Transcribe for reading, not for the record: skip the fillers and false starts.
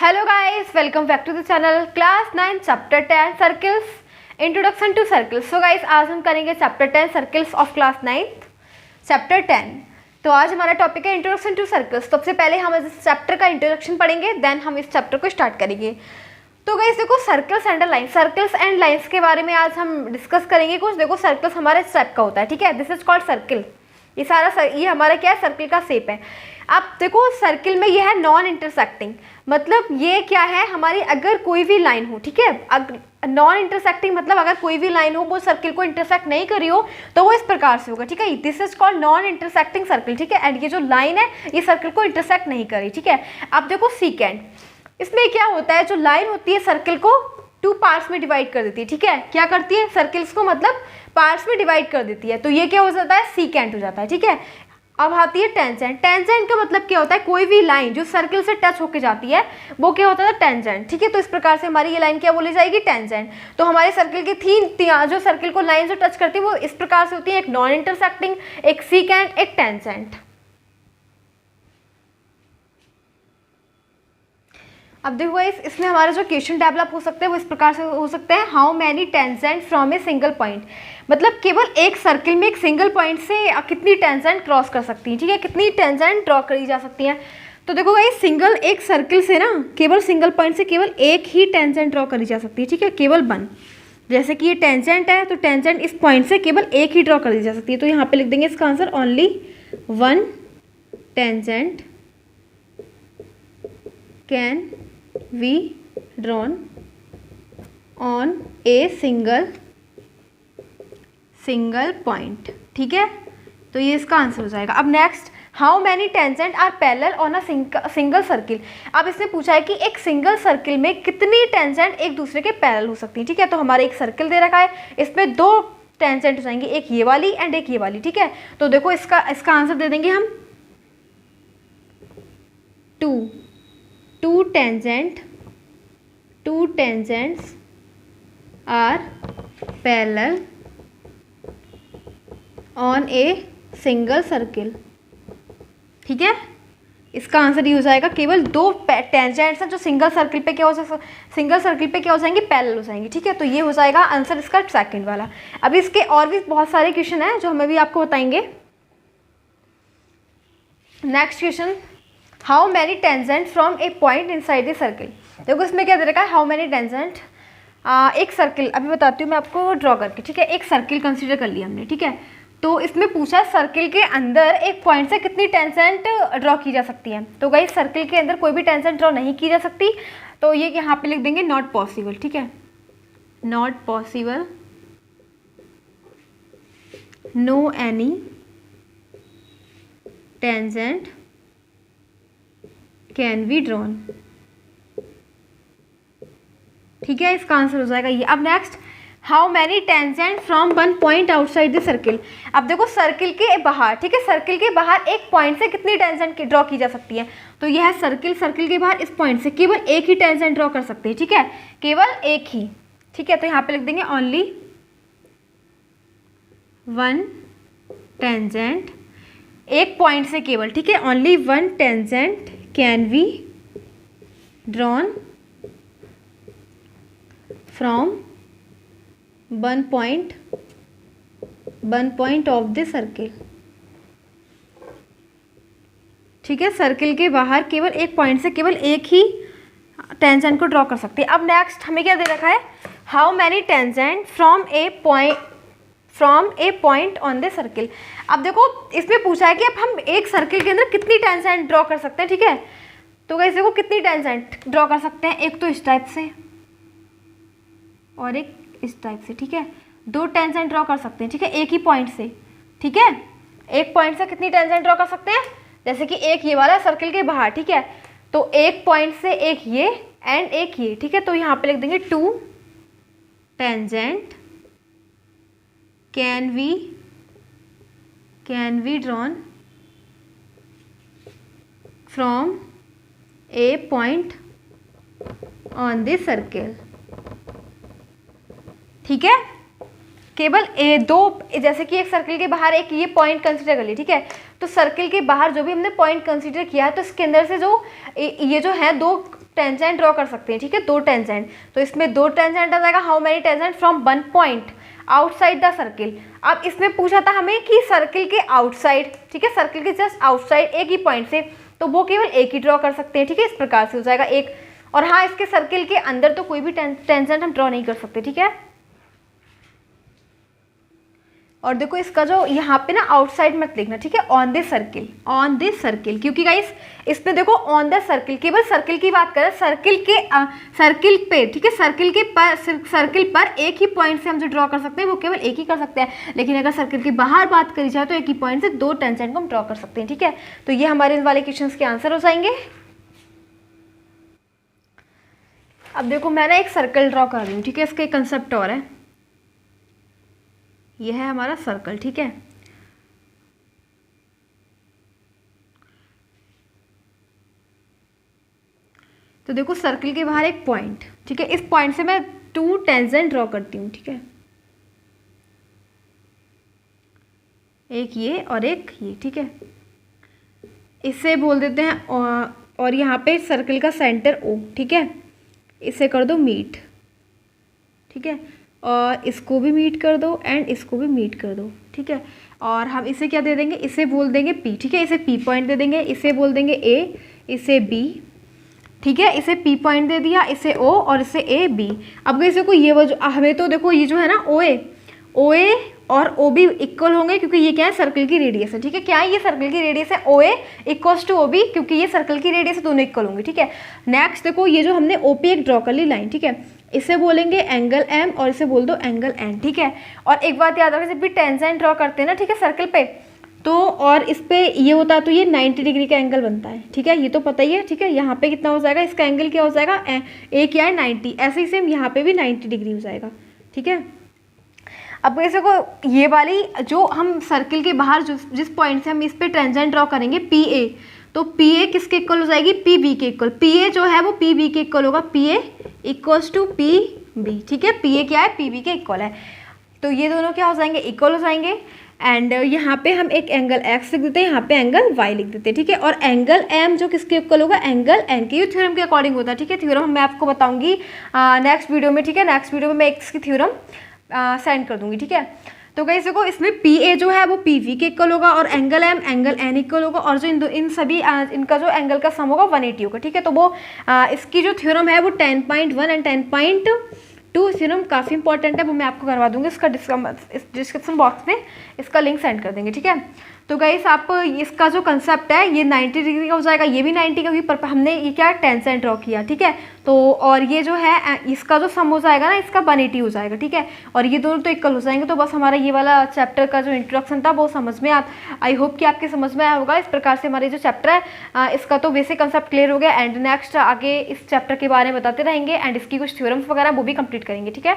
Hello guys, welcome back to the channel class 9 chapter 10 circles introduction to circles. So guys, आज हम करेंगे chapter 10 circles of class 9 chapter 10। तो आज हमारा topic है इंट्रोडक्शन टू सर्कल्स। सबसे पहले हम इस चैप्टर का इंट्रोडक्शन पढ़ेंगे, देन हम इस चैप्टर को स्टार्ट करेंगे। तो गाइस देखो, सर्कल्स एंड लाइन्स के बारे में आज हम डिस्कस करेंगे कुछ। देखो, सर्कल्स हमारा इस टाइप का होता है, ठीक है। This is called circle. ये हमारा क्या है, सर्किल का शेप है। अब देखो, सर्किल में ये है नॉन इंटरसेक्टिंग, मतलब ये क्या है, हमारी अगर कोई भी लाइन हो, ठीक है, नॉन इंटरसेक्टिंग मतलब अगर कोई भी लाइन हो वो सर्किल को इंटरसेक्ट नहीं करी हो तो वो इस प्रकार से होगा, ठीक है। This is called non intersecting circle, ठीक है। एंड ये जो लाइन है ये सर्किल को इंटरसेक्ट नहीं करी, ठीक है। अब देखो सीकेंड, इसमें क्या होता है, जो लाइन होती है सर्किल को टू पार्ट्स में डिवाइड कर देती है, ठीक है। क्या करती है, सर्किल्स को मतलब पार्ट्स में डिवाइड कर देती है। तो ये क्या हो जाता है, सीकेंट हो जाता है, ठीक है। अब आती है टेंजेंट। टेंजेंट का मतलब क्या होता है, कोई भी लाइन जो सर्किल से टच होकर जाती है वो क्या होता है, टेंजेंट, ठीक है। तो इस प्रकार से हमारी ये लाइन क्या बोली जाएगी, टेंजेंट। तो हमारे सर्किल की तीन जो सर्किल को लाइन जो टच करती है वो इस प्रकार से होती है, एक नॉन इंटरसेक्टिंग, एक सीकेंट, एक टेंजेंट। अब देखो इसमें हमारे जो क्वेश्चन डेवलप हो सकते हैं वो इस प्रकार से हो सकते हैं, how many tangent from A single point. मतलब केवल एक सर्किल में एक सिंगल पॉइंट से कितनी टेंजेंट क्रॉस कर सकती हैं, ठीक है, कितनी टेंजेंट ड्रॉ करी जा सकती हैं। तो देखो गाइस, एक सर्किल से ना केवल सिंगल पॉइंट से केवल एक ही टेंजेंट ड्रॉ करी जा सकती है, ठीक है, केवल वन। जैसे कि ये टेंजेंट है तो टेंजेंट इस पॉइंट से केवल एक ही ड्रॉ करी जा सकती है। तो यहाँ पे लिख देंगे इसका answer, only one tangent can we drawn on a single point, ठीक है। तो ये इसका आंसर हो जाएगा। अब next, how many tangent are parallel on a single circle. अब इसने पूछा है कि एक सिंगल सर्किल में कितनी टेंजेंट एक दूसरे के पैरेलल हो सकती है, ठीक है। तो हमारे एक सर्किल दे रखा है, इसमें दो टेंजेंट हो जाएंगी, एक ये वाली एंड एक ये वाली, ठीक है। तो देखो इसका आंसर दे देंगे हम, two tangents are parallel on a single circle, ठीक है। इसका आंसर ये हो जाएगा, केवल दो टेंजेंट्स हैं जो सिंगल सर्किल पे क्या हो जाएंगे, पैरेलल हो जाएंगे, ठीक है। तो ये हो जाएगा आंसर इसका सेकंड वाला। अब इसके और भी बहुत सारे क्वेश्चन हैं जो हमें भी आपको बताएंगे। Next question, how many tangent from a point inside the circle. देखो इसमें क्या दे रखा है, हाउ मैनी टेंजेंट, एक सर्किल, अभी बताती हूँ मैं आपको ड्रॉ करके, ठीक है। एक सर्किल कंसीडर कर लिया हमने, ठीक है। तो इसमें पूछा है सर्किल के अंदर एक पॉइंट से कितनी टेंजेंट ड्रॉ की जा सकती है। तो गाइस, सर्किल के अंदर कोई भी टेंजेंट ड्रॉ नहीं की जा सकती, तो ये यहाँ पे लिख देंगे नॉट पॉसिबल, ठीक है, not possible, no any tangent can be drawn, ठीक है। इसका आंसर हो जाएगा ये। अब next, how many tangent from one point outside the circle. अब देखो सर्किल के बाहर, ठीक है, सर्किल के बाहर एक पॉइंट से कितनी टेंजेंट ड्रॉ की जा सकती है। तो यह है सर्किल के बाहर इस पॉइंट से केवल एक ही टेंजेंट ड्रॉ कर सकते हैं, ठीक है, केवल एक ही, ठीक है। तो यहाँ पे लिख देंगे ओनली वन टेंजेंट, एक पॉइंट से केवल, ठीक है, only one tangent can be drawn from one point of the circle, ठीक है। सर्किल के बाहर केवल एक पॉइंट से केवल एक ही टेंजेंट को ड्रॉ कर सकते हैं। अब नेक्स्ट हमें क्या दे रखा है, how many tangent from a point on the circle. अब देखो इसमें पूछा है कि अब हम एक सर्किल के अंदर कितनी टेंजेंट ड्रॉ कर सकते हैं, ठीक है। तो गाइस देखो कितनी टेंजेंट ड्रॉ कर सकते हैं, एक तो इस टाइप से और एक इस टाइप से, ठीक है। दो टेंजेंट ड्रॉ कर सकते हैं, ठीक है, एक ही पॉइंट से, ठीक है। एक पॉइंट से कितनी टेंजेंट ड्रॉ कर सकते हैं, जैसे कि एक ये वाला सर्किल के बाहर, ठीक है। तो एक पॉइंट से एक ये एंड एक ये, ठीक है। तो यहाँ पे लिख देंगे two tangent can be drawn from a point on the circle, ठीक है। केवल दो, जैसे कि एक सर्किल के बाहर एक ये पॉइंट कंसीडर कर ली, ठीक है। तो सर्किल के बाहर जो भी हमने पॉइंट कंसीडर किया है तो इसके अंदर से जो ये जो है दो टेंजेंट ड्रॉ कर सकते हैं, ठीक है, 2 टेंजेंट। तो इसमें 2 टेंजेंट आ जाएगा, how many tangent from 1 point outside the circle. अब इसमें पूछा था हमें कि सर्किल के आउटसाइड, ठीक है, सर्किल के जस्ट आउटसाइड एक ही पॉइंट से, तो वो केवल एक ही ड्रॉ कर सकते हैं, ठीक है, इस प्रकार से हो जाएगा एक। और हाँ, इसके सर्किल के अंदर तो कोई भी टेंजेंट हम ड्रॉ नहीं कर सकते, ठीक है। और देखो इसका जो यहाँ पे ना आउटसाइड मत लिखना, ठीक है, on this circle, on this circle, क्योंकि गाइस इसमें देखो ऑन द सर्किल, केवल सर्किल की बात करें, सर्किल पे, ठीक है, सर्किल पर एक ही पॉइंट से हम जो ड्रॉ कर सकते हैं वो केवल एक ही कर सकते हैं। लेकिन अगर सर्किल की बाहर बात करी जाए तो एक ही पॉइंट से 2 टेंजेंट को हम ड्रॉ कर सकते हैं, ठीक है। तो ये हमारे इन वाले क्वेश्चन के आंसर हो जाएंगे। अब देखो मैं ना एक सर्कल ड्रॉ कर रही हूँ, ठीक है, इसका एक कंसेप्ट और है, यह है हमारा सर्कल, ठीक है। तो देखो सर्कल के बाहर एक पॉइंट, ठीक है, इस पॉइंट से मैं 2 टेंजेंट ड्रॉ करती हूँ, ठीक है, एक ये और एक ये, ठीक है। इसे बोल देते हैं और यहाँ पे सर्कल का सेंटर O, ठीक है, इसे कर दो मीट, ठीक है, और इसको भी मीट कर दो एंड इसको भी मीट कर दो, ठीक है। और हम इसे क्या दे देंगे, इसे बोल देंगे P, ठीक है, इसे P पॉइंट दे देंगे, इसे बोल देंगे A, इसे B, ठीक है, इसे P पॉइंट दे दिया, इसे O और इसे A B। अब इसे को ये वो हमें तो देखो ये जो है ना OA और OB इक्वल होंगे, क्योंकि ये क्या है, सर्कल की रेडियस है, ठीक है। क्या है, ये सर्कल की रेडियस है OA इक्वल्स टू OB, क्योंकि ये सर्कल की रेडियस है, दोनों इक्वल होंगे, ठीक है। नेक्स्ट देखो ये जो हमने OP एक ड्रॉ कर ली लाइन, ठीक है, इसे बोलेंगे एंगल M और इसे बोल दो एंगल N, ठीक है। और एक बात याद रखो, जब भी टेंजेंट ड्रॉ करते हैं ना, ठीक है, सर्कल पे, तो और इस पे ये होता है तो ये 90 डिग्री का एंगल बनता है, ठीक है, ये तो पता ही है, ठीक है। यहाँ पे कितना हो जाएगा, इसका एंगल क्या हो जाएगा, एक क्या है 90, ऐसे ही सेम यहाँ पे भी 90 डिग्री हो जाएगा, ठीक है। अब ऐसे को ये वाली जो हम सर्किल के बाहर जिस पॉइंट से हम इस पे टेंजेंट ड्रॉ करेंगे PA, तो PA किसके इक्वल हो जाएगी, PB के इक्वल। PA जो है वो PB के इक्वल होगा, PA इक्वल्स टू PB, ठीक है। PA क्या है, PB के इक्वल है, तो ये दोनों क्या हो जाएंगे, इक्वल हो जाएंगे। एंड यहाँ पे हम एक एंगल X लिख देते हैं, यहाँ पे एंगल Y लिख देते हैं, ठीक है। और एंगल M जो किसके इक्वल होगा, एंगल N के। ये थ्योरम के अकॉर्डिंग होता है, ठीक है। थ्योरम मैं आपको बताऊंगी नेक्स्ट वीडियो में, ठीक है, नेक्स्ट वीडियो में मैं इसकी थ्योरम सेंड कर दूंगी, ठीक है। तो गाइस देखो इसमें PA जो है वो PV के इक्वल होगा और angle M angle N equal होगा, और जो इन सभी इनका जो एंगल का सम होगा 180 होगा, ठीक है। तो वो इसकी जो थ्योरम है वो 10.1 एंड 10.2 थ्योरम काफ़ी इंपॉर्टेंट है, वो मैं आपको करवा दूंगी, इसका डिस्क्रिप्शन बॉक्स में इसका लिंक सेंड कर देंगे, ठीक है। तो गाइस आप इसका जो कंसेप्ट है ये 90 डिग्री का हो जाएगा, ये भी 90 का, भी पर हमने ये क्या टेंजेंट ड्रॉ किया, ठीक है। तो और ये जो है इसका जो सम हो जाएगा ना, इसका 180 हो जाएगा, ठीक है। और ये दोनों तो इक्वल हो जाएंगे। तो बस हमारा ये वाला चैप्टर का जो इंट्रोडक्शन था वो समझ में आई होप कि आपके समझ में आया होगा। इस प्रकार से हमारे जो चैप्टर है इसका तो बेसिक कंसेप्ट क्लियर हो गया, एंड नेक्स्ट आगे इस चैप्टर के बारे में बताते रहेंगे एंड इसकी कुछ थ्योरम्स वगैरह वो भी कंप्लीट करेंगे, ठीक है।